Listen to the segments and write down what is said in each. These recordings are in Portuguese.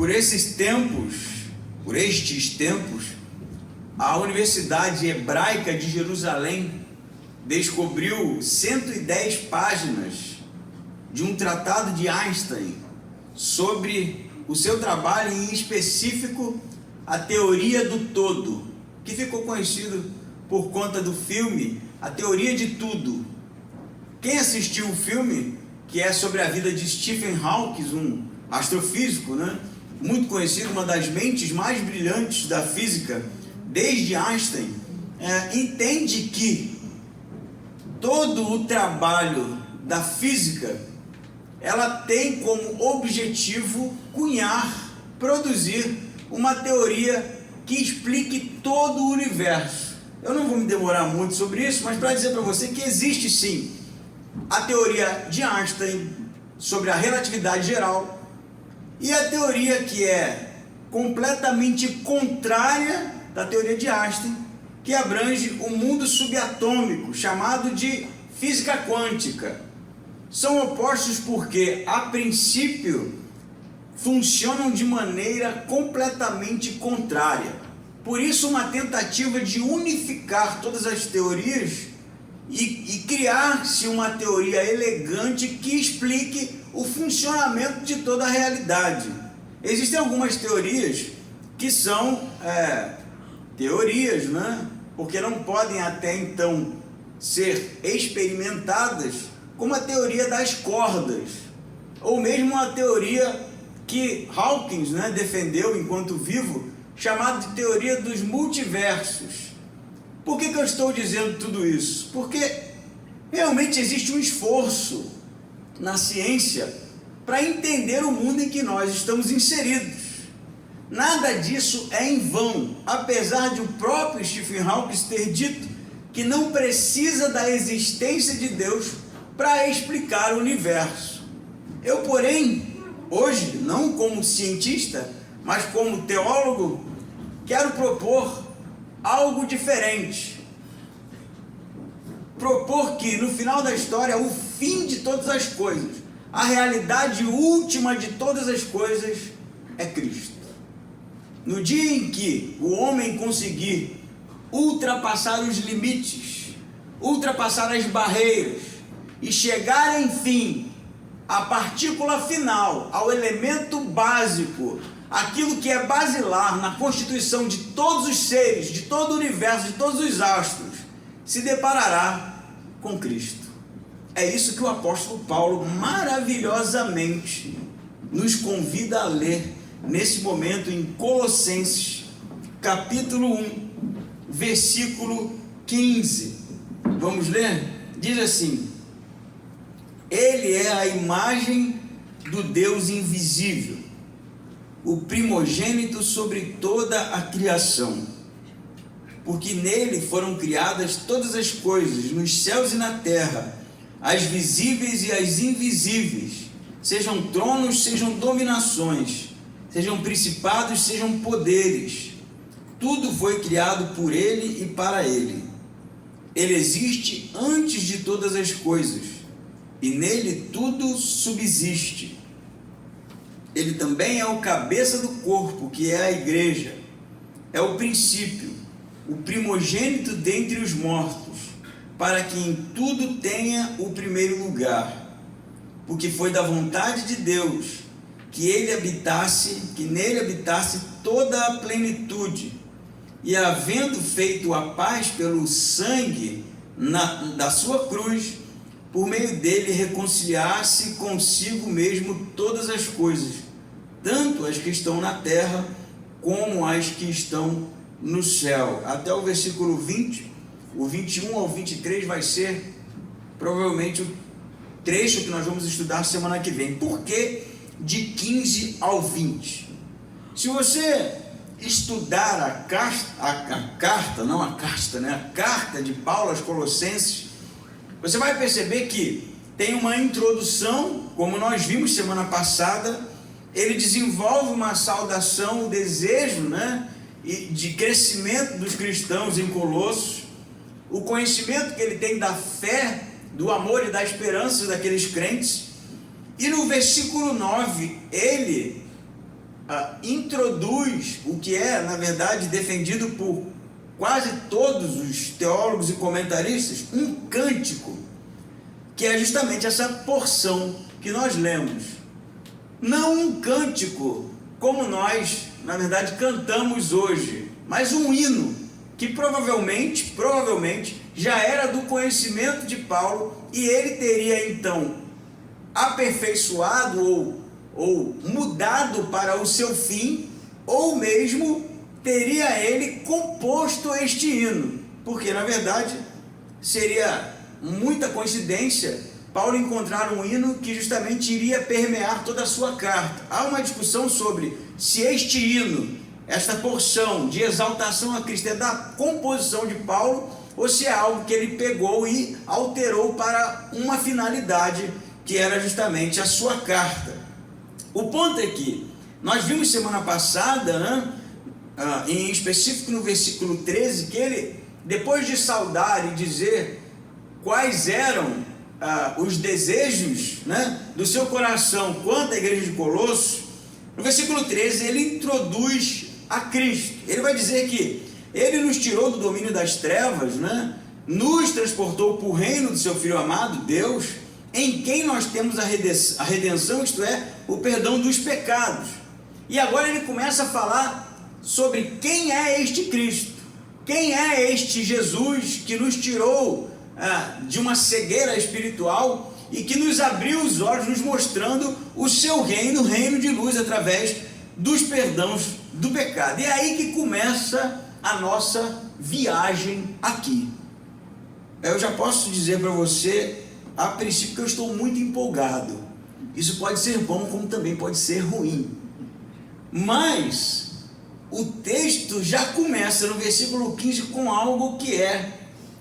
Por estes tempos, a Universidade Hebraica de Jerusalém descobriu 110 páginas de um tratado de Einstein sobre o seu trabalho, em específico a teoria do todo, que ficou conhecido por conta do filme A Teoria de Tudo. Quem assistiu o filme, que é sobre a vida de Stephen Hawking, um astrofísico, né? Muito conhecido, uma das mentes mais brilhantes da física, desde Einstein, entende que todo o trabalho da física, ela tem como objetivo produzir uma teoria que explique todo o universo. Eu não vou me demorar muito sobre isso, mas para dizer para você que existe sim a teoria de Einstein sobre a relatividade geral, e a teoria que é completamente contrária da teoria de Einstein, que abrange o mundo subatômico, chamado de física quântica. São opostos porque, a princípio, funcionam de maneira completamente contrária. Por isso, uma tentativa de unificar todas as teorias e criar-se uma teoria elegante que explique o funcionamento de toda a realidade. Existem algumas teorias que são teorias, né? Porque não podem até então ser experimentadas, como a teoria das cordas, ou mesmo a teoria que Hawking, né, defendeu enquanto vivo, chamada de teoria dos multiversos. Por que eu estou dizendo tudo isso? Porque realmente existe um esforço na ciência para entender o mundo em que nós estamos inseridos. Nada disso é em vão, apesar de o próprio Stephen Hawking ter dito que não precisa da existência de Deus para explicar o universo. Eu, porém, hoje, não como cientista, mas como teólogo, quero propor algo diferente. Propor que, no final da história, o fim de todas as coisas, a realidade última de todas as coisas é Cristo. No dia em que o homem conseguir ultrapassar os limites, ultrapassar as barreiras e chegar, enfim, à partícula final, ao elemento básico, aquilo que é basilar na constituição de todos os seres, de todo o universo, de todos os astros, se deparará com Cristo. É isso que o apóstolo Paulo maravilhosamente nos convida a ler nesse momento em Colossenses, capítulo 1, versículo 15. Vamos ler? Diz assim: Ele é a imagem do Deus invisível, o primogênito sobre toda a criação, porque nele foram criadas todas as coisas, nos céus e na terra, as visíveis e as invisíveis, sejam tronos, sejam dominações, sejam principados, sejam poderes. Tudo foi criado por ele e para ele. Ele existe antes de todas as coisas, e nele tudo subsiste. Ele também é o cabeça do corpo, que é a igreja. É o princípio, o primogênito dentre os mortos, para que em tudo tenha o primeiro lugar. Porque foi da vontade de Deus que nele habitasse toda a plenitude, e havendo feito a paz pelo sangue da sua cruz, por meio dele reconciliar-se consigo mesmo todas as coisas, tanto as que estão na terra como as que estão no céu. Até o versículo 20, o 21 ao 23 vai ser provavelmente o trecho que nós vamos estudar semana que vem. Por que de 15 ao 20? Se você estudar a carta de Paulo aos Colossenses, você vai perceber que tem uma introdução, como nós vimos semana passada. Ele desenvolve uma saudação, um desejo, né, de crescimento dos cristãos em Colossos, o conhecimento que ele tem da fé, do amor e da esperança daqueles crentes. E no versículo 9, ele introduz o que é, na verdade, defendido por quase todos os teólogos e comentaristas, um cântico, que é justamente essa porção que nós lemos. Não um cântico como nós, na verdade, cantamos hoje, mas um hino que provavelmente já era do conhecimento de Paulo, e ele teria então aperfeiçoado ou mudado para o seu fim, ou mesmo teria ele composto este hino, porque na verdade seria muita coincidência Paulo encontrar um hino que justamente iria permear toda a sua carta. Há uma discussão sobre se este hino, esta porção de exaltação a Cristo, é da composição de Paulo, ou se é algo que ele pegou e alterou para uma finalidade que era justamente a sua carta. O ponto é que nós vimos semana passada, em específico no versículo 13, que ele, depois de saudar e dizer quais eram os desejos, do seu coração quanto à igreja de Colossos, no versículo 13 ele introduz a Cristo. Ele vai dizer que ele nos tirou do domínio das trevas, nos transportou para o reino do seu Filho amado, Deus, em quem nós temos a redenção, isto é, o perdão dos pecados. E agora ele começa a falar sobre quem é este Cristo, quem é este Jesus que nos tirou de uma cegueira espiritual e que nos abriu os olhos, nos mostrando o seu reino, o reino de luz, através dos perdões do pecado. E é aí que começa a nossa viagem aqui. Eu já posso dizer para você, a princípio, que eu estou muito empolgado. Isso pode ser bom, como também pode ser ruim. Mas o texto já começa no versículo 15 com algo que é,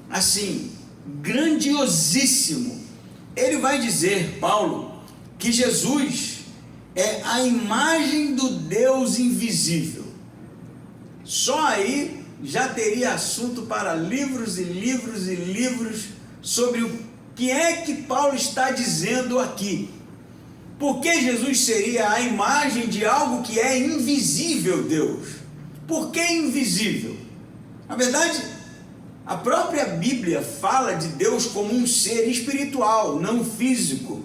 assim, grandiosíssimo. Ele vai dizer, Paulo, que Jesus é a imagem do Deus invisível. Só aí já teria assunto para livros e livros e livros sobre o que é que Paulo está dizendo aqui. Por que Jesus seria a imagem de algo que é invisível, Deus? Por que invisível? Na verdade, a própria Bíblia fala de Deus como um ser espiritual, não físico,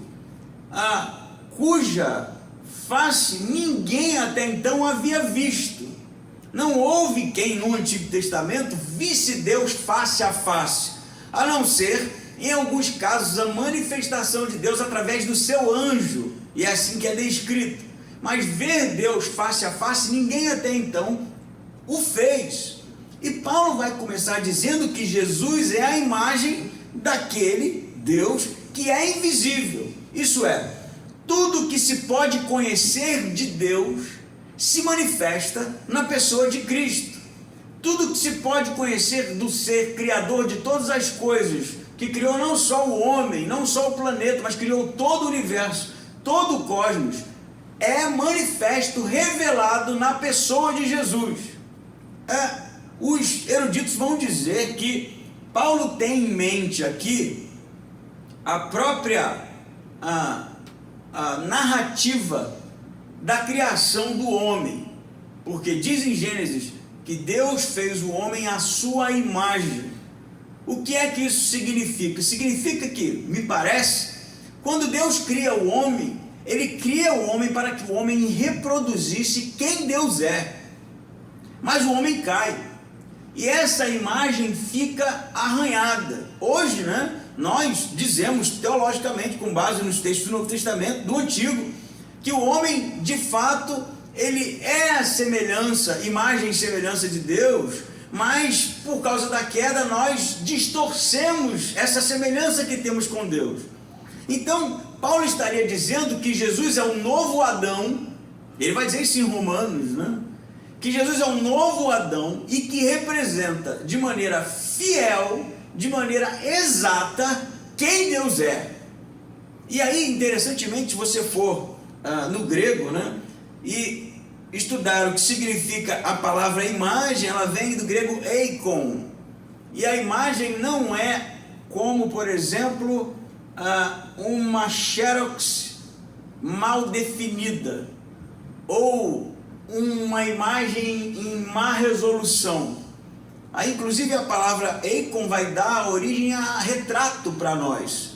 cuja face ninguém até então havia visto. Não houve quem no Antigo Testamento visse Deus face a face, a não ser, em alguns casos, a manifestação de Deus através do seu anjo, e é assim que é descrito. Mas ver Deus face a face, ninguém até então o fez. E Paulo vai começar dizendo que Jesus é a imagem daquele Deus que é invisível. Isso é, tudo que se pode conhecer de Deus se manifesta na pessoa de Cristo. Tudo que se pode conhecer do ser criador de todas as coisas, que criou não só o homem, não só o planeta, mas criou todo o universo, todo o cosmos, é manifesto, revelado na pessoa de Jesus. Os eruditos vão dizer que Paulo tem em mente aqui a própria a narrativa da criação do homem, porque diz em Gênesis que Deus fez o homem à sua imagem. O que é que isso significa? Significa que, me parece, quando Deus cria o homem, ele cria o homem para que o homem reproduzisse quem Deus é. Mas o homem cai, e essa imagem fica arranhada. Hoje, nós dizemos teologicamente, com base nos textos do Novo Testamento, do Antigo, que o homem, de fato, ele é a semelhança, imagem e semelhança de Deus, mas por causa da queda nós distorcemos essa semelhança que temos com Deus. Então, Paulo estaria dizendo que Jesus é um novo Adão, ele vai dizer isso em Romanos, que Jesus é um novo Adão e que representa de maneira fiel, de maneira exata, quem Deus é. E aí, interessantemente, se você for no grego, e estudar o que significa a palavra imagem, ela vem do grego eikon, e a imagem não é como, por exemplo, uma xerox mal definida, ou uma imagem em má resolução. Aí, inclusive, a palavra eikon vai dar origem a retrato para nós.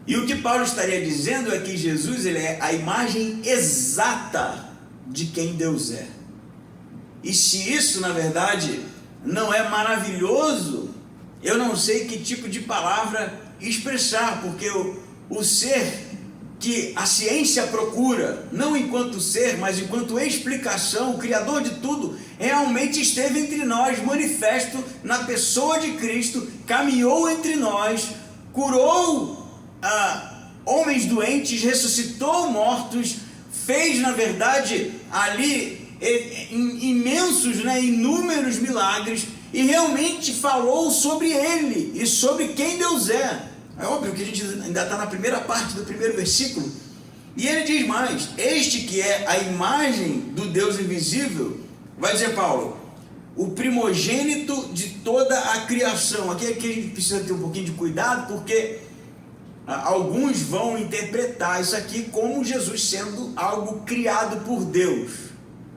E o que Paulo estaria dizendo é que Jesus, ele é a imagem exata de quem Deus é. E se isso, na verdade, não é maravilhoso, eu não sei que tipo de palavra expressar, porque o ser que a ciência procura, não enquanto ser, mas enquanto explicação, o Criador de tudo, realmente esteve entre nós, manifesto na pessoa de Cristo, caminhou entre nós, curou homens doentes, ressuscitou mortos, fez, na verdade, ali imensos, inúmeros milagres, e realmente falou sobre ele e sobre quem Deus é. É óbvio que a gente ainda está na primeira parte do primeiro versículo, e ele diz mais: este que é a imagem do Deus invisível, vai dizer Paulo, o primogênito de toda a criação. Aqui a gente precisa ter um pouquinho de cuidado, porque alguns vão interpretar isso aqui como Jesus sendo algo criado por Deus.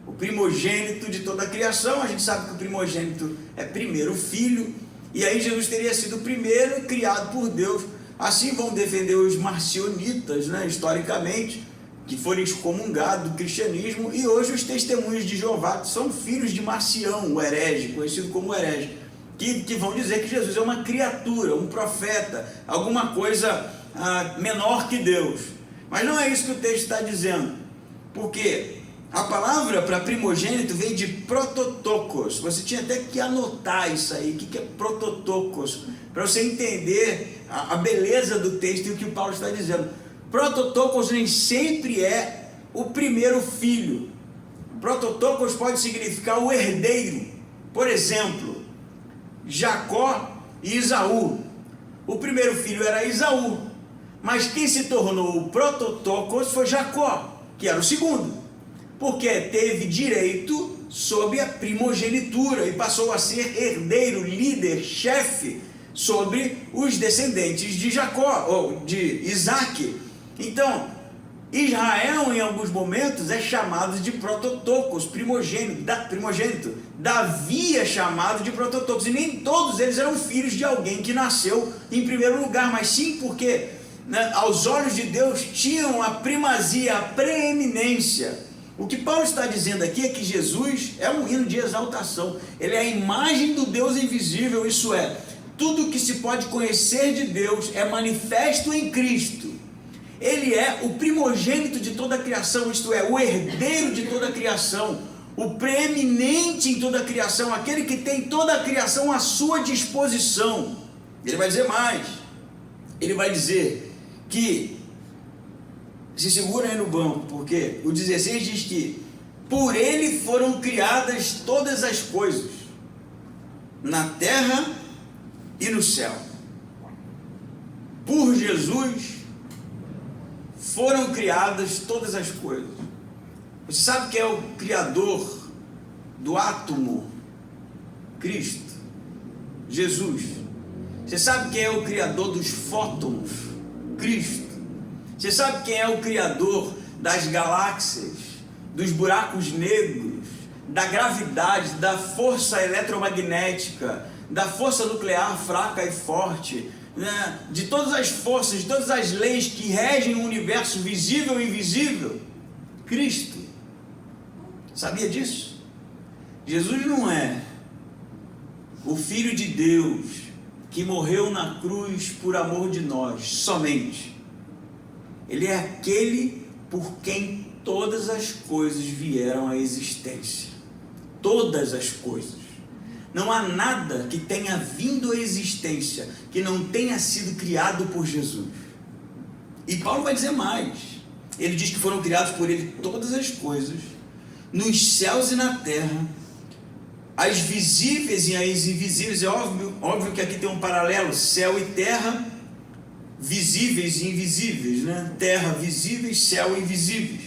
O primogênito de toda a criação, a gente sabe que o primogênito é primeiro o filho, e aí Jesus teria sido o primeiro criado por Deus. Assim vão defender os marcionitas, historicamente, que foram excomungados do cristianismo, e hoje os testemunhos de Jeová são filhos de Marcião, o herege, conhecido como herege, que vão dizer que Jesus é uma criatura, um profeta, alguma coisa menor que Deus. Mas não é isso que o texto está dizendo, porque a palavra para primogênito vem de prototokos. Você tinha até que anotar isso aí, o que é prototokos, para você entender a beleza do texto e o que o Paulo está dizendo. Prototokos nem sempre é o primeiro filho. Prototokos pode significar o herdeiro. Por exemplo, Jacó e Esaú. O primeiro filho era Esaú, mas quem se tornou o prototokos foi Jacó, que era o segundo, porque teve direito sobre a primogenitura e passou a ser herdeiro, líder, chefe sobre os descendentes de Jacó, ou de Isaac. Então, Israel em alguns momentos é chamado de prototokos, primogênito. Davi é chamado de prototokos, e nem todos eles eram filhos de alguém que nasceu em primeiro lugar, mas sim porque, aos olhos de Deus, tinham a primazia, a preeminência. O que Paulo está dizendo aqui é que Jesus é um hino de exaltação, ele é a imagem do Deus invisível, isso é, tudo que se pode conhecer de Deus é manifesto em Cristo. Ele é o primogênito de toda a criação, isto é, o herdeiro de toda a criação, o preeminente em toda a criação, aquele que tem toda a criação à sua disposição. Ele vai dizer mais, ele vai dizer que, se segura aí no banco, porque o 16 diz que por ele foram criadas todas as coisas, na terra e no céu. Por Jesus foram criadas todas as coisas. Você sabe quem é o criador do átomo? Cristo, Jesus. Você sabe quem é o criador dos fótons? Cristo. Você sabe quem é o criador das galáxias, dos buracos negros, da gravidade, da força eletromagnética, da força nuclear fraca e forte, de todas as forças, de todas as leis que regem o universo visível e invisível? Cristo. Sabia disso? Jesus não é o Filho de Deus que morreu na cruz por amor de nós somente. Ele é aquele por quem todas as coisas vieram à existência. Todas as coisas. Não há nada que tenha vindo à existência que não tenha sido criado por Jesus. E Paulo vai dizer mais. Ele diz que foram criados por ele todas as coisas, nos céus e na terra, as visíveis e as invisíveis. É óbvio que aqui tem um paralelo, céu e terra, visíveis e invisíveis, terra visíveis, céu invisíveis.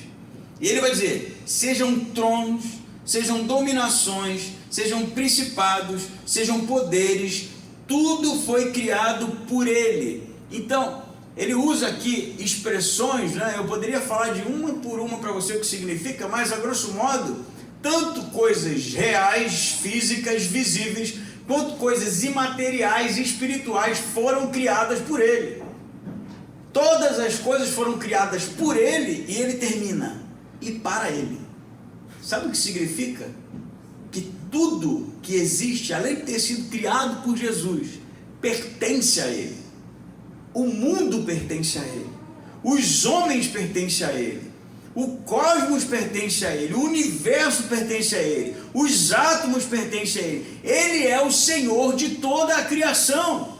E ele vai dizer, sejam tronos, sejam dominações, sejam principados, sejam poderes, tudo foi criado por ele. Então, ele usa aqui expressões, né? Eu poderia falar de uma por uma para você o que significa, mas a grosso modo, tanto coisas reais, físicas, visíveis, quanto coisas imateriais e espirituais foram criadas por ele. Todas as coisas foram criadas por ele e ele termina, e para ele. Sabe o que significa? Que tudo que existe, além de ter sido criado por Jesus, pertence a ele. O mundo pertence a ele, os homens pertencem a ele, o cosmos pertence a ele, o universo pertence a ele, os átomos pertencem a ele. Ele é o Senhor de toda a criação.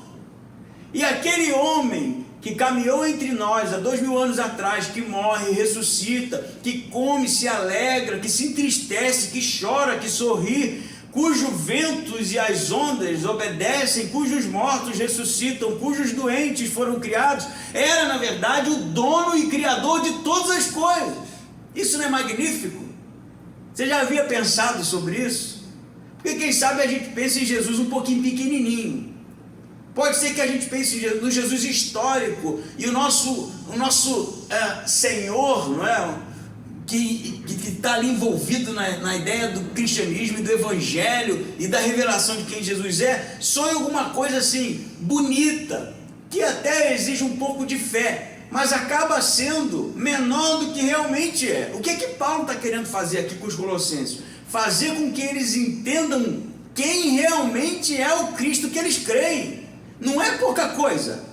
E aquele homem que caminhou entre nós há 2000 anos atrás, que morre, ressuscita, que come, se alegra, que se entristece, que chora, que sorri, cujos ventos e as ondas obedecem, cujos mortos ressuscitam, cujos doentes foram criados, era na verdade o dono e criador de todas as coisas. Isso não é magnífico? Você já havia pensado sobre isso? Porque quem sabe a gente pensa em Jesus um pouquinho pequenininho. Pode ser que a gente pense no Jesus histórico e o nosso Senhor, não é? Que está ali envolvido na ideia do cristianismo e do evangelho e da revelação de quem Jesus é, sonha alguma coisa assim, bonita, que até exige um pouco de fé, mas acaba sendo menor do que realmente é. O que é que Paulo está querendo fazer aqui com os colossenses? Fazer com que eles entendam quem realmente é o Cristo que eles creem. Não é pouca coisa,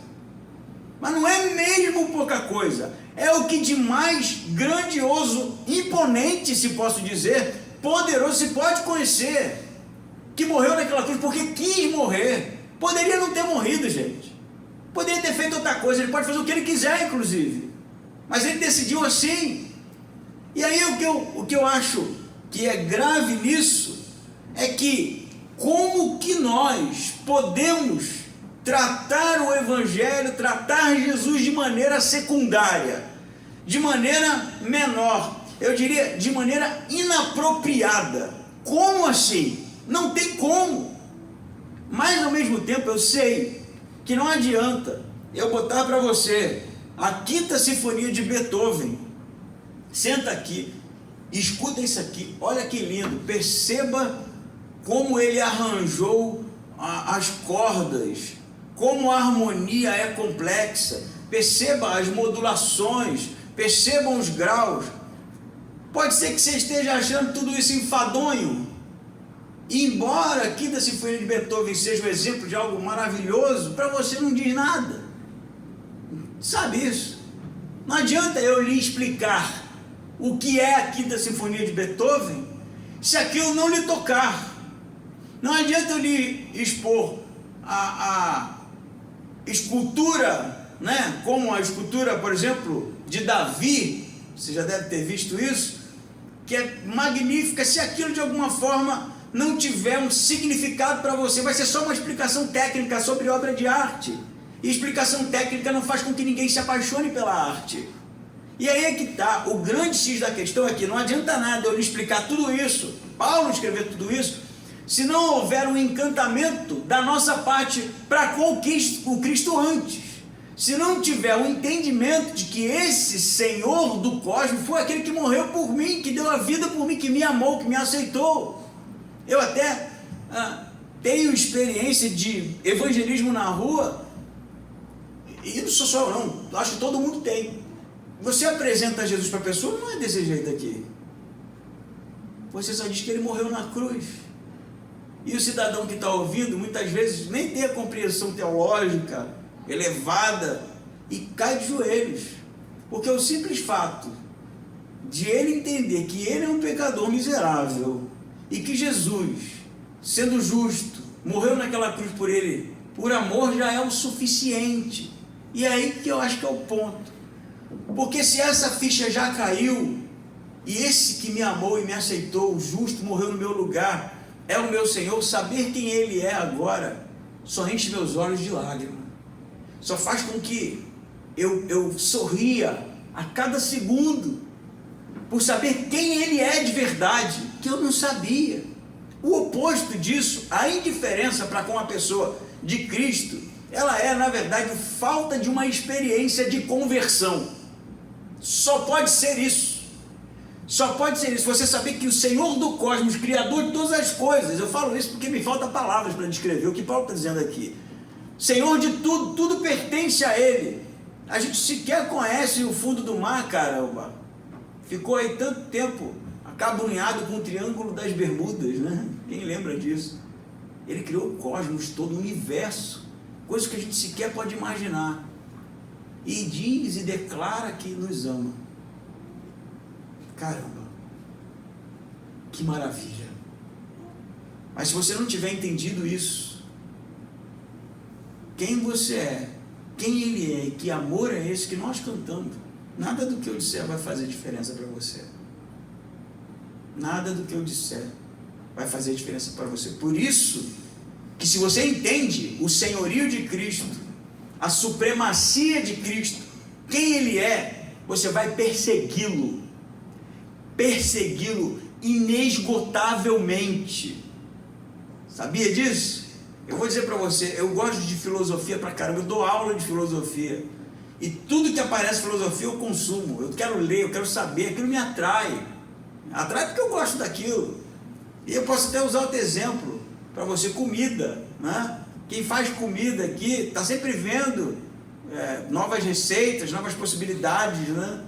mas não é mesmo pouca coisa. É o que de mais grandioso, imponente, se posso dizer, poderoso se pode conhecer, que morreu naquela cruz porque quis morrer. Poderia não ter morrido, gente, poderia ter feito outra coisa, ele pode fazer o que ele quiser, inclusive, mas ele decidiu assim. E aí o que eu acho que é grave nisso é que como que nós podemos tratar o evangelho, tratar Jesus de maneira secundária, de maneira menor, eu diria de maneira inapropriada. Como assim? Não tem como. Mas ao mesmo tempo eu sei que não adianta eu botar para você a Quinta Sinfonia de Beethoven. Senta aqui, escuta isso aqui, olha que lindo, perceba como ele arranjou as cordas, como a harmonia é complexa, perceba as modulações, percebam os graus. Pode ser que você esteja achando tudo isso enfadonho, e embora a Quinta Sinfonia de Beethoven seja um exemplo de algo maravilhoso, para você não diz nada, sabe isso? Não adianta eu lhe explicar o que é a Quinta Sinfonia de Beethoven, se aquilo não lhe tocar. Não adianta eu lhe expor a escultura, né? Como a escultura, por exemplo, de Davi, você já deve ter visto isso, que é magnífica. Se aquilo de alguma forma não tiver um significado para você, vai ser só uma explicação técnica sobre obra de arte, e explicação técnica não faz com que ninguém se apaixone pela arte. E aí é que está, o grande X da questão é que não adianta nada eu lhe explicar tudo isso, Paulo escrever tudo isso, se não houver um encantamento da nossa parte para com o Cristo antes, se não tiver um entendimento de que esse Senhor do cosmos foi aquele que morreu por mim, que deu a vida por mim, que me amou, que me aceitou. Eu até tenho experiência de evangelismo na rua, e não sou só eu não, acho que todo mundo tem. Você apresenta Jesus para a pessoa, não é desse jeito aqui, você só diz que ele morreu na cruz. E o cidadão que está ouvindo, muitas vezes, nem tem a compreensão teológica elevada e cai de joelhos. Porque o simples fato de ele entender que ele é um pecador miserável e que Jesus, sendo justo, morreu naquela cruz por ele, por amor, já é o suficiente. E é aí que eu acho que é o ponto. Porque se essa ficha já caiu, e esse que me amou e me aceitou, o justo, morreu no meu lugar, é o meu Senhor, saber quem Ele é agora, só enche meus olhos de lágrima, só faz com que eu sorria a cada segundo, por saber quem Ele é de verdade, que eu não sabia. O oposto disso, a indiferença para com a pessoa de Cristo, ela é, na verdade, falta de uma experiência de conversão. Só pode ser isso. Só pode ser isso. Você saber que o Senhor do cosmos, Criador de todas as coisas, eu falo isso porque me faltam palavras para descrever o que Paulo está dizendo aqui. Senhor de tudo, tudo pertence a Ele. A gente sequer conhece o fundo do mar, caramba. Ficou aí tanto tempo acabunhado com o Triângulo das Bermudas, né? Quem lembra disso? Ele criou o cosmos todo, o universo, coisa que a gente sequer pode imaginar. E diz e declara que nos ama. Caramba, que maravilha. Mas se você não tiver entendido isso, quem você é, quem Ele é e que amor é esse que nós cantamos, nada do que eu disser vai fazer diferença para você. Nada do que eu disser vai fazer diferença para você. Por isso que, se você entende o senhorio de Cristo, a supremacia de Cristo, quem Ele é, você vai persegui-lo inesgotavelmente. Sabia disso? Eu vou dizer para você, eu gosto de filosofia pra caramba, eu dou aula de filosofia, e tudo que aparece filosofia eu consumo, eu quero ler, eu quero saber, aquilo me atrai porque eu gosto daquilo. E eu posso até usar outro exemplo para você: comida, né? Quem faz comida aqui está sempre vendo novas receitas, novas possibilidades, né?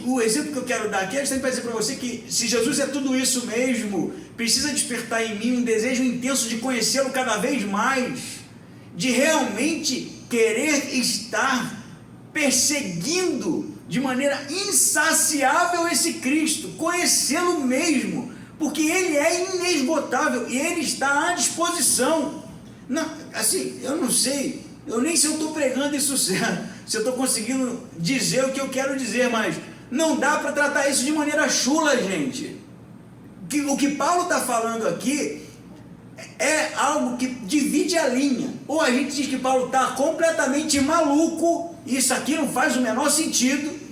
O exemplo que eu quero dar aqui é sempre dizer para você que, se Jesus é tudo isso mesmo, precisa despertar em mim um desejo intenso de conhecê-lo cada vez mais, de realmente querer estar perseguindo de maneira insaciável esse Cristo, conhecê-lo mesmo, porque Ele é inesgotável e Ele está à disposição. Não, assim, eu não sei, eu nem sei se eu estou pregando isso certo, se eu estou conseguindo dizer o que eu quero dizer, mas não dá para tratar isso de maneira chula, gente. O que Paulo está falando aqui é algo que divide a linha. Ou a gente diz que Paulo está completamente maluco, e isso aqui não faz o menor sentido,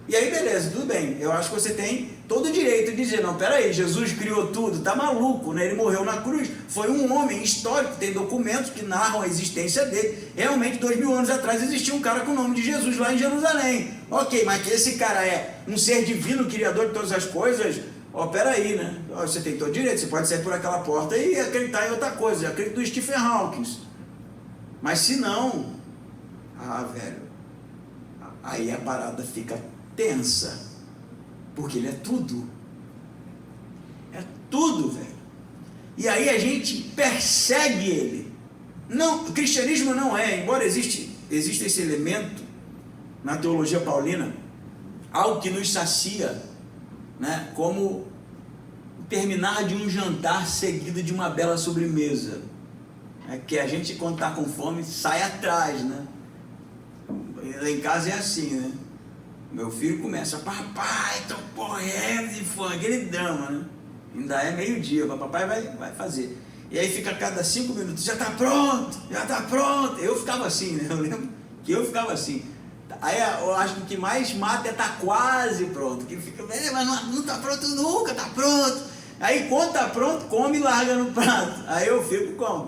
e aí beleza, tudo bem, eu acho que você tem todo o direito de dizer: não, peraí, Jesus criou tudo, está maluco, né? Ele morreu na cruz, foi um homem histórico, tem documentos que narram a existência dele. Realmente, 2000 anos atrás existia um cara com o nome de Jesus lá em Jerusalém. Ok, mas que esse cara é um ser divino, criador de todas as coisas, peraí, né? Você tem todo o direito, você pode sair por aquela porta e acreditar em outra coisa. Eu acredito no Stephen Hawking, mas se não, velho, aí a parada fica tensa, porque Ele é tudo, velho. E aí a gente persegue Ele. Não, o cristianismo não é, embora exista esse elemento na teologia paulina, algo que nos sacia, né, como terminar de um jantar seguido de uma bela sobremesa, que a gente, quando está com fome, sai atrás, né? Lá em casa é assim, né? Meu filho começa: papai, tô correndo, e foi aquele drama, né? Ainda é meio-dia, papai vai fazer. E aí fica a cada 5 minutos: já está pronto. Eu ficava assim, né? Eu lembro que eu ficava assim. Aí eu acho que o que mais mata é tá quase pronto. Que fica: mas não está pronto nunca, está pronto. Aí quando está pronto, come e larga no prato. Aí eu fico como: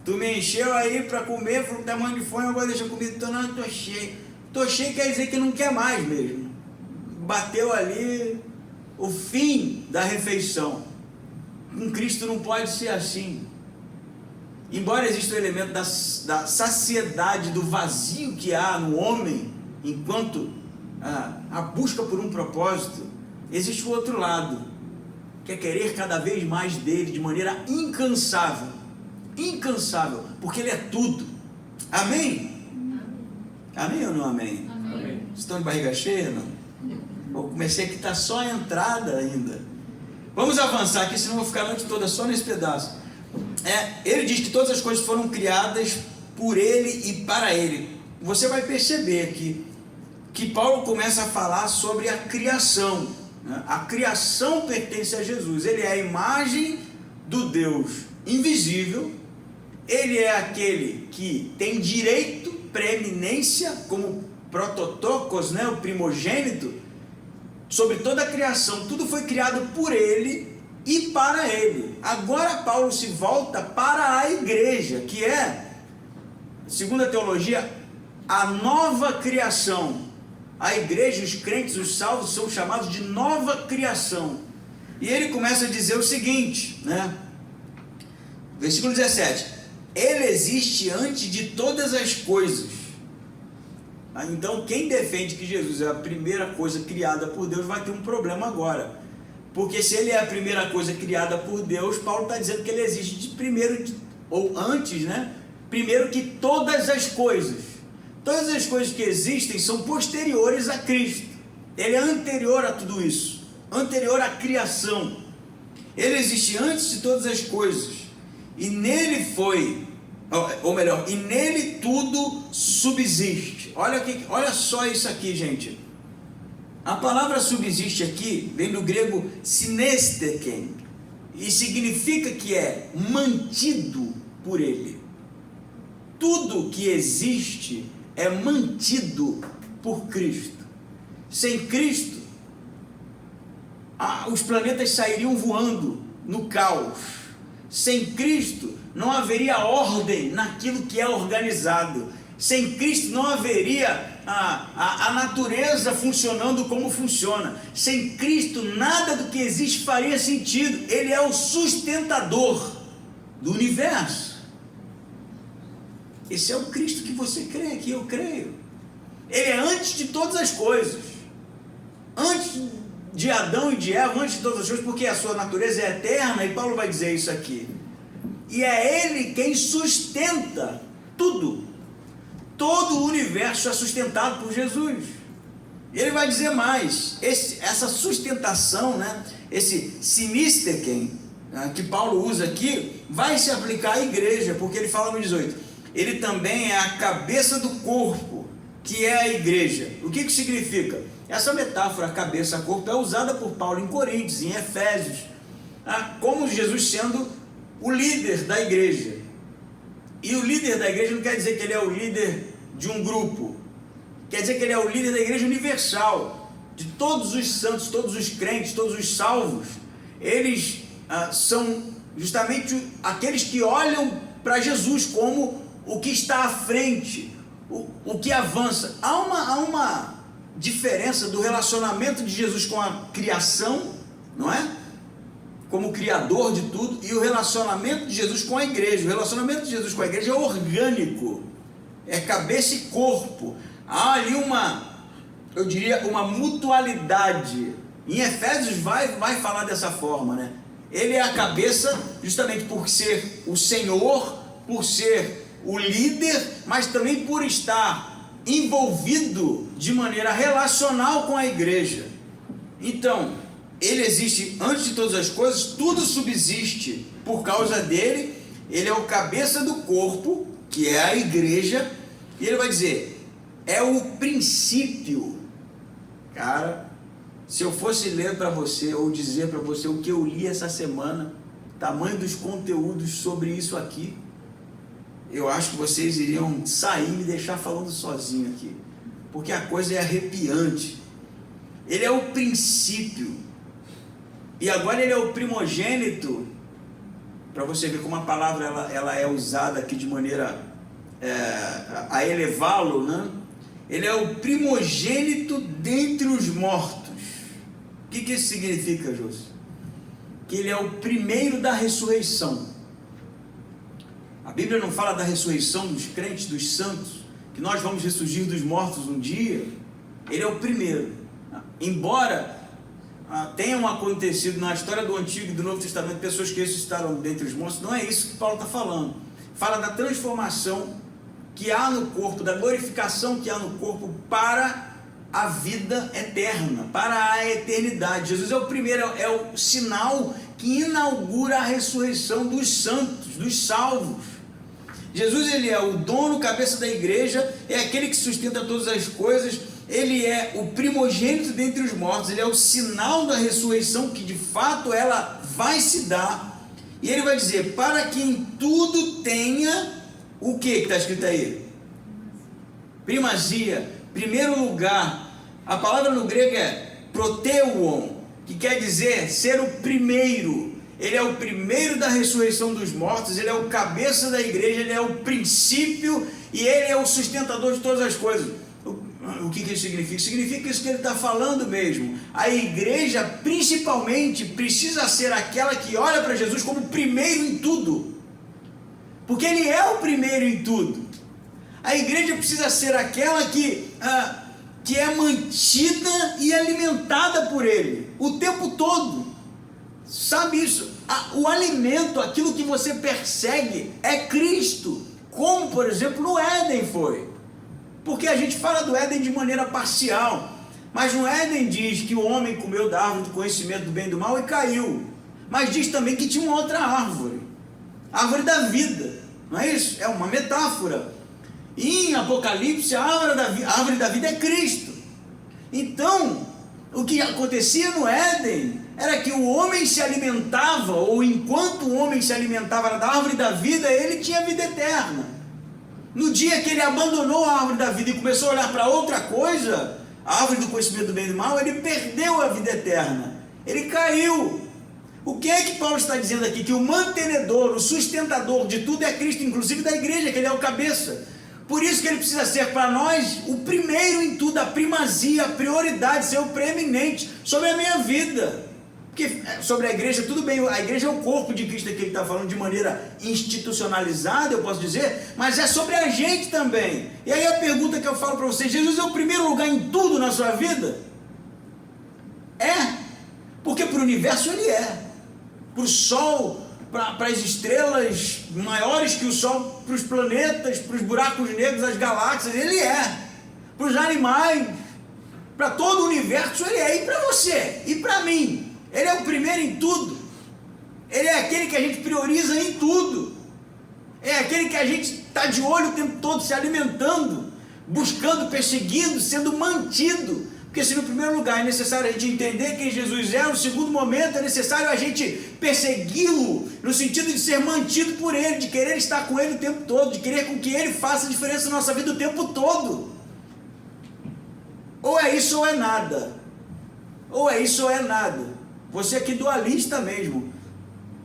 tu me encheu aí para comer, foi um tamanho de fome, agora deixa eu comer. Tô cheio. Tô cheio quer dizer que não quer mais mesmo. Bateu ali o fim da refeição. Com Cristo não pode ser assim. Embora exista o elemento da saciedade, do vazio que há no homem, enquanto a busca por um propósito, existe o outro lado, que é querer cada vez mais dele de maneira incansável, porque Ele é tudo. Amém? Amém ou não amém? Amém. Estão de barriga cheia, não? Eu comecei aqui, está só a entrada ainda. Vamos avançar aqui, senão eu vou ficar a noite toda só nesse pedaço. Ele diz que todas as coisas foram criadas por Ele e para Ele. Você vai perceber aqui que Paulo começa a falar sobre a criação, né? A criação pertence a Jesus. Ele é a imagem do Deus invisível. Ele é aquele que tem direito, preeminência, como prototokos, né? O primogênito, sobre toda a criação. Tudo foi criado por Ele e para Ele. Agora Paulo se volta para a igreja, que é segundo a teologia, a nova criação. A igreja, os crentes, os salvos são chamados de nova criação. E ele começa a dizer o seguinte, né? Versículo 17: ele existe antes de todas as coisas. Então quem defende que Jesus é a primeira coisa criada por Deus vai ter um problema agora, porque se ele é a primeira coisa criada por Deus, Paulo está dizendo que ele existe de primeiro, ou antes, né? Primeiro que todas as coisas que existem são posteriores a Cristo. Ele é anterior a tudo isso, anterior à criação. Ele existe antes de todas as coisas, e nele e nele tudo subsiste. Olha só isso aqui, gente. A palavra subsiste aqui vem do grego synesteken, e significa que é mantido por ele. Tudo que existe é mantido por Cristo. Sem Cristo, os planetas sairiam voando no caos. Sem Cristo, não haveria ordem naquilo que é organizado. Sem Cristo, não haveria a natureza funcionando como funciona. Sem Cristo, nada do que existe faria sentido. Ele é o sustentador do universo. Esse é o Cristo que você crê, que eu creio. Ele é antes de todas as coisas. Antes de Adão e de Eva, antes de todas as coisas, porque a sua natureza é eterna, e Paulo vai dizer isso aqui. E é ele quem sustenta tudo. Todo o universo é sustentado por Jesus. Ele vai dizer mais, essa sustentação, né, esse synesteken, que Paulo usa aqui, vai se aplicar à igreja, porque ele fala no 18, ele também é a cabeça do corpo, que é a igreja. O que significa? Essa metáfora, cabeça-corpo, é usada por Paulo em Coríntios, em Efésios, como Jesus sendo o líder da igreja. E o líder da igreja não quer dizer que ele é o líder de um grupo, quer dizer que ele é o líder da igreja universal, de todos os santos, todos os crentes, todos os salvos. Eles são justamente aqueles que olham para Jesus como o que está à frente, o que avança. Há uma diferença do relacionamento de Jesus com a criação, não é? Como criador de tudo, e o relacionamento de Jesus com a igreja. O relacionamento de Jesus com a igreja é orgânico, é cabeça e corpo. Há ali eu diria, uma mutualidade. Em Efésios vai falar dessa forma, né? Ele é a cabeça justamente por ser o Senhor, por ser o líder, mas também por estar envolvido de maneira relacional com a igreja. Então, ele existe antes de todas as coisas, tudo subsiste por causa dele. Ele é o cabeça do corpo, que é a igreja, e ele vai dizer, é o princípio. Cara, se eu fosse ler para você, ou dizer para você o que eu li essa semana, tamanho dos conteúdos sobre isso aqui, eu acho que vocês iriam sair e me deixar falando sozinho aqui, porque a coisa é arrepiante. Ele é o princípio, e agora ele é o primogênito, para você ver como a palavra ela é usada aqui de maneira a elevá-lo, né? Ele é o primogênito dentre os mortos. O que isso significa, José? Que ele é o primeiro da ressurreição. A Bíblia não fala da ressurreição dos crentes, dos santos, que nós vamos ressurgir dos mortos um dia. Ele é o primeiro. Embora tenham acontecido na história do Antigo e do Novo Testamento pessoas que ressuscitaram dentre os mortos, não é isso que Paulo está falando. Fala da transformação que há no corpo, da glorificação que há no corpo para a vida eterna, para a eternidade. Jesus é o primeiro, é o sinal que inaugura a ressurreição dos santos, dos salvos. Jesus, ele é o dono, cabeça da igreja, é aquele que sustenta todas as coisas, ele é o primogênito dentre os mortos, ele é o sinal da ressurreição que de fato ela vai se dar, e ele vai dizer, para que em tudo tenha, o que está escrito aí? Primazia, primeiro lugar. A palavra no grego é proteuon, que quer dizer ser o primeiro. Ele é o primeiro da ressurreição dos mortos, ele é o cabeça da igreja, ele é o princípio, e Ele é o sustentador de todas as coisas. O que isso significa? Significa isso que ele está falando mesmo. A igreja, principalmente, precisa ser aquela que olha para Jesus como primeiro em tudo, porque Ele é o primeiro em tudo. A igreja precisa ser aquela que é mantida e alimentada por Ele o tempo todo. Sabe isso? O alimento, aquilo que você persegue, é Cristo, como por exemplo no Éden foi. Porque a gente fala do Éden de maneira parcial, mas no Éden diz que o homem comeu da árvore do conhecimento do bem e do mal e caiu, mas diz também que tinha uma outra árvore, a árvore da vida, não é isso? É uma metáfora. E em Apocalipse a árvore da vida é Cristo. Então o que acontecia no Éden era que o homem se alimentava, ou enquanto o homem se alimentava da árvore da vida, ele tinha vida eterna. No dia que ele abandonou a árvore da vida e começou a olhar para outra coisa, a árvore do conhecimento do bem e do mal, ele perdeu a vida eterna, ele caiu. O que é que Paulo está dizendo aqui? Que o mantenedor, o sustentador de tudo é Cristo, inclusive da igreja, que ele é o cabeça. Por isso que ele precisa ser para nós o primeiro em tudo, a primazia, a prioridade, ser o preeminente sobre a minha vida. Porque sobre a igreja, tudo bem, a igreja é o corpo de Cristo que ele está falando de maneira institucionalizada, eu posso dizer, mas é sobre a gente também. E aí a pergunta que eu falo para vocês: Jesus é o primeiro lugar em tudo na sua vida? É, porque para o universo ele é, para o sol, para as estrelas maiores que o sol, para os planetas, para os buracos negros, as galáxias, ele é, para os animais, para todo o universo ele é, e para você, e para mim. Ele é o primeiro em tudo. Ele é aquele que a gente prioriza em tudo. É aquele que a gente está de olho o tempo todo, se alimentando, buscando, perseguindo, sendo mantido. Porque se no primeiro lugar é necessário a gente entender quem Jesus é, no segundo momento é necessário a gente persegui-lo, no sentido de ser mantido por Ele, de querer estar com Ele o tempo todo, de querer com que Ele faça diferença na nossa vida o tempo todo. Ou é isso ou é nada. Ou é isso ou é nada. Você aqui dualista mesmo,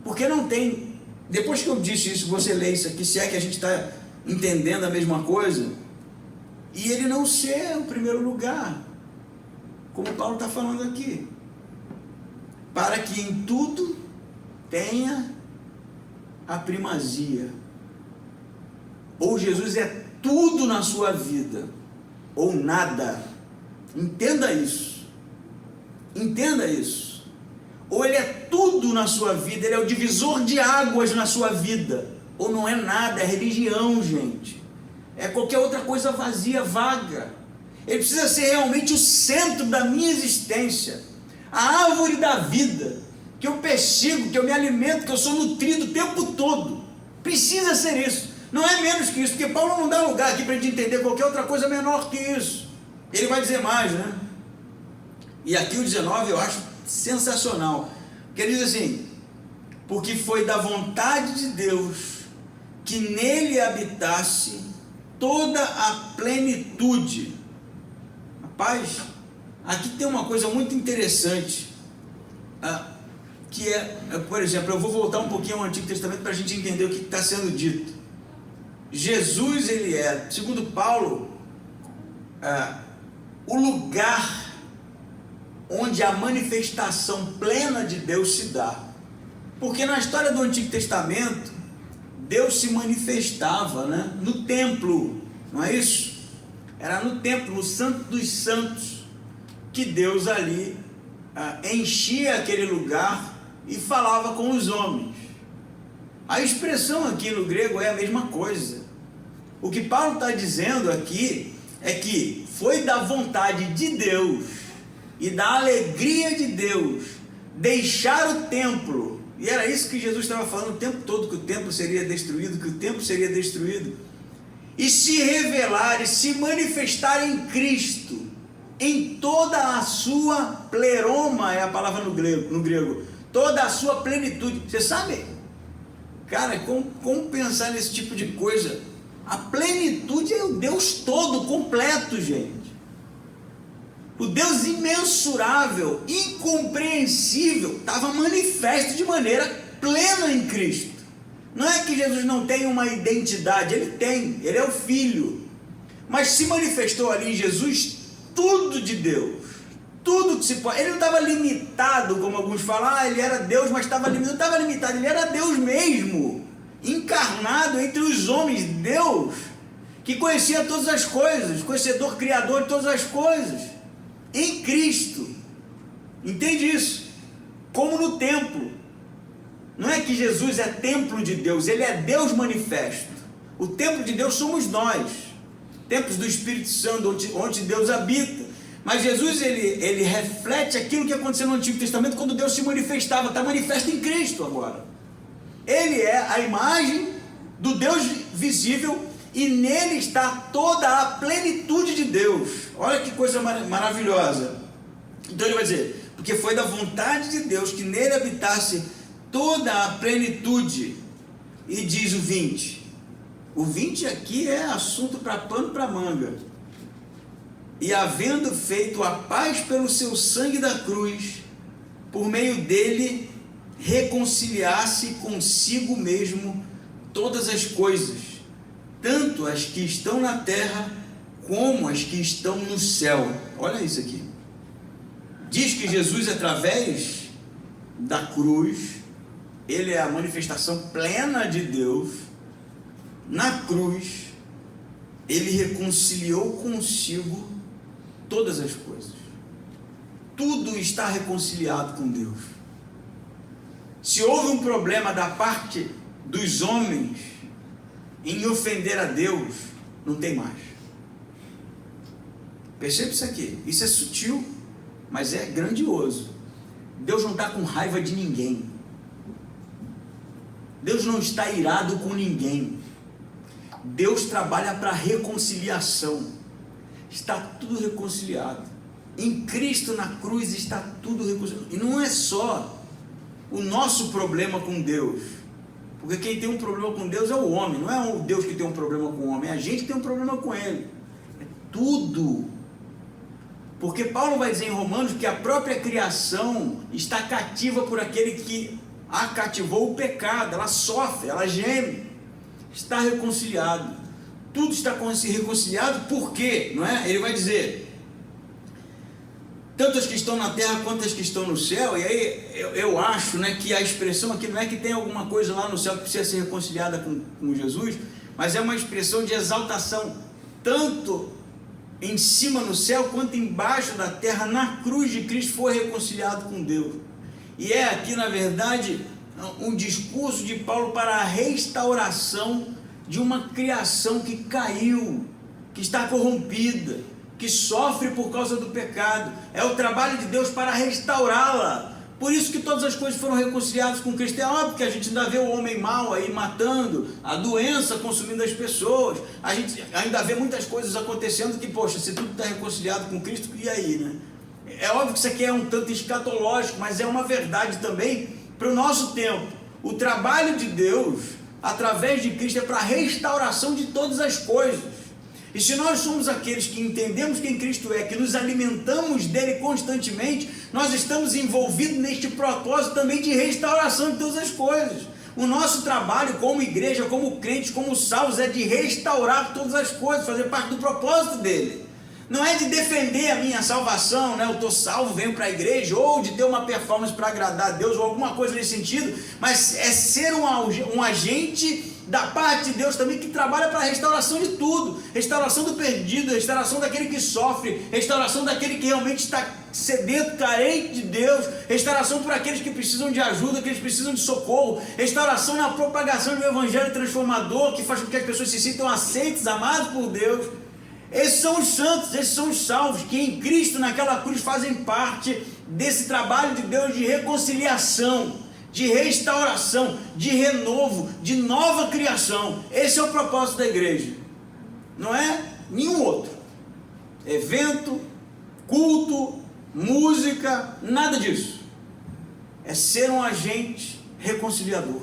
porque não tem, depois que eu disse isso, você lê isso aqui, se é que a gente está entendendo a mesma coisa, e ele não ser o primeiro lugar, como Paulo está falando aqui, para que em tudo tenha a primazia. Ou Jesus é tudo na sua vida, ou nada. Entenda isso. Entenda isso. Ou ele é tudo na sua vida, ele é o divisor de águas na sua vida, ou não é nada, é religião, gente, é qualquer outra coisa vazia, vaga. Ele precisa ser realmente o centro da minha existência, a árvore da vida, que eu persigo, que eu me alimento, que eu sou nutrido o tempo todo. Precisa ser isso, não é menos que isso, porque Paulo não dá lugar aqui para a gente entender qualquer outra coisa menor que isso. Ele vai dizer mais, né? E aqui o 19 eu acho sensacional, que ele diz assim: porque foi da vontade de Deus que nele habitasse toda a plenitude. Rapaz, aqui tem uma coisa muito interessante, que por exemplo, eu vou voltar um pouquinho ao Antigo Testamento para a gente entender o que está sendo dito. Jesus, ele é, segundo Paulo, o lugar onde a manifestação plena de Deus se dá. Porque na história do Antigo Testamento, Deus se manifestava, né, no templo, não é isso? Era no templo, no Santo dos Santos, que Deus ali enchia aquele lugar e falava com os homens. A expressão aqui no grego é a mesma coisa. O que Paulo está dizendo aqui é que foi da vontade de Deus e da alegria de Deus deixar o templo, e era isso que Jesus estava falando o tempo todo, que o templo seria destruído, e se revelar e se manifestar em Cristo, em toda a sua pleroma, é a palavra no grego, toda a sua plenitude. Você sabe, cara, como pensar nesse tipo de coisa? A plenitude é o Deus todo, completo, gente. O Deus imensurável, incompreensível, estava manifesto de maneira plena em Cristo. Não é que Jesus não tem uma identidade, ele tem, ele é o Filho, mas se manifestou ali em Jesus tudo de Deus, tudo que se pode. Ele não estava limitado, como alguns falam, ele era Deus, mas estava limitado. Não estava limitado, ele era Deus mesmo, encarnado entre os homens, Deus, que conhecia todas as coisas, conhecedor, criador de todas as coisas, em Cristo. Entende isso? Como no templo. Não é que Jesus é templo de Deus, ele é Deus manifesto. O templo de Deus somos nós, templos do Espírito Santo, onde Deus habita. Mas Jesus, ele reflete aquilo que aconteceu no Antigo Testamento, quando Deus se manifestava. Está manifesto em Cristo agora. Ele é a imagem do Deus visível, e nele está toda a plenitude de Deus. Olha que coisa maravilhosa. Então ele vai dizer, porque foi da vontade de Deus que nele habitasse toda a plenitude. E diz o 20. O 20 aqui é assunto para pano para manga. E havendo feito a paz pelo seu sangue da cruz, por meio dele reconciliasse consigo mesmo todas as coisas, tanto as que estão na terra como as que estão no céu. Olha isso aqui. Diz que Jesus, através da cruz, ele é a manifestação plena de Deus. Na cruz, ele reconciliou consigo todas as coisas. Tudo está reconciliado com Deus. Se houve um problema da parte dos homens em ofender a Deus, não tem mais. Percebe isso aqui? Isso é sutil, mas é grandioso. Deus não está com raiva de ninguém. Deus não está irado com ninguém. Deus trabalha para reconciliação. Está tudo reconciliado. Em Cristo na cruz está tudo reconciliado. E não é só o nosso problema com Deus. Porque quem tem um problema com Deus é o homem. Não é o Deus que tem um problema com o homem. É a gente que tem um problema com ele. É tudo. Porque Paulo vai dizer em Romanos que a própria criação está cativa por aquele que a cativou, o pecado. Ela sofre, ela geme. Está reconciliado. Tudo está reconciliado. Por quê? Não é? Ele vai dizer, tanto as que estão na terra quanto as que estão no céu. E aí eu acho, né, que a expressão aqui não é que tem alguma coisa lá no céu que precisa ser reconciliada com Jesus, mas é uma expressão de exaltação, tanto em cima no céu quanto embaixo da terra. Na cruz de Cristo foi reconciliado com Deus. E é aqui, na verdade, um discurso de Paulo para a restauração de uma criação que caiu, que está corrompida, que sofre por causa do pecado. É o trabalho de Deus para restaurá-la. Por isso que todas as coisas foram reconciliadas com Cristo. É óbvio que a gente ainda vê o homem mau aí matando, a doença consumindo as pessoas, a gente ainda vê muitas coisas acontecendo que, poxa, se tudo está reconciliado com Cristo, e aí, né? É óbvio que isso aqui é um tanto escatológico, mas é uma verdade também para o nosso tempo. O trabalho de Deus, através de Cristo, é para a restauração de todas as coisas. E se nós somos aqueles que entendemos quem Cristo é, que nos alimentamos dele constantemente, nós estamos envolvidos neste propósito também de restauração de todas as coisas. O nosso trabalho como igreja, como crentes, como salvos, é de restaurar todas as coisas, fazer parte do propósito dele. Não é de defender a minha salvação, né? Eu estou salvo, venho para a igreja, ou de ter uma performance para agradar a Deus, ou alguma coisa nesse sentido, mas é ser um agente da parte de Deus também, que trabalha para a restauração de tudo, restauração do perdido, restauração daquele que sofre, restauração daquele que realmente está sedento, carente de Deus, restauração por aqueles que precisam de ajuda, que eles precisam de socorro, restauração na propagação do evangelho transformador, que faz com que as pessoas se sintam aceitas, amadas por Deus. Esses são os santos, esses são os salvos, que em Cristo naquela cruz fazem parte desse trabalho de Deus de reconciliação, de restauração, de renovo, de nova criação. Esse é o propósito da igreja, não é nenhum outro. Evento, culto, música, nada disso. É ser um agente reconciliador,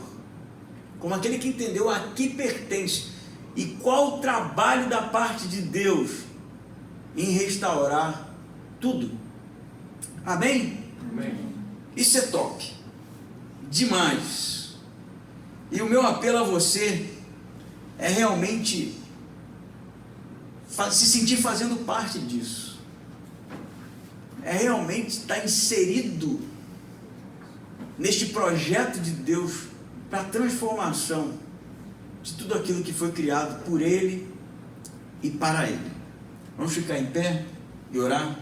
como aquele que entendeu a que pertence. E qual o trabalho da parte de Deus em restaurar tudo? Amém? Amém. Isso é top. Demais. E o meu apelo a você é realmente se sentir fazendo parte disso. É realmente estar inserido neste projeto de Deus para a transformação de tudo aquilo que foi criado por Ele e para Ele. Vamos ficar em pé e orar?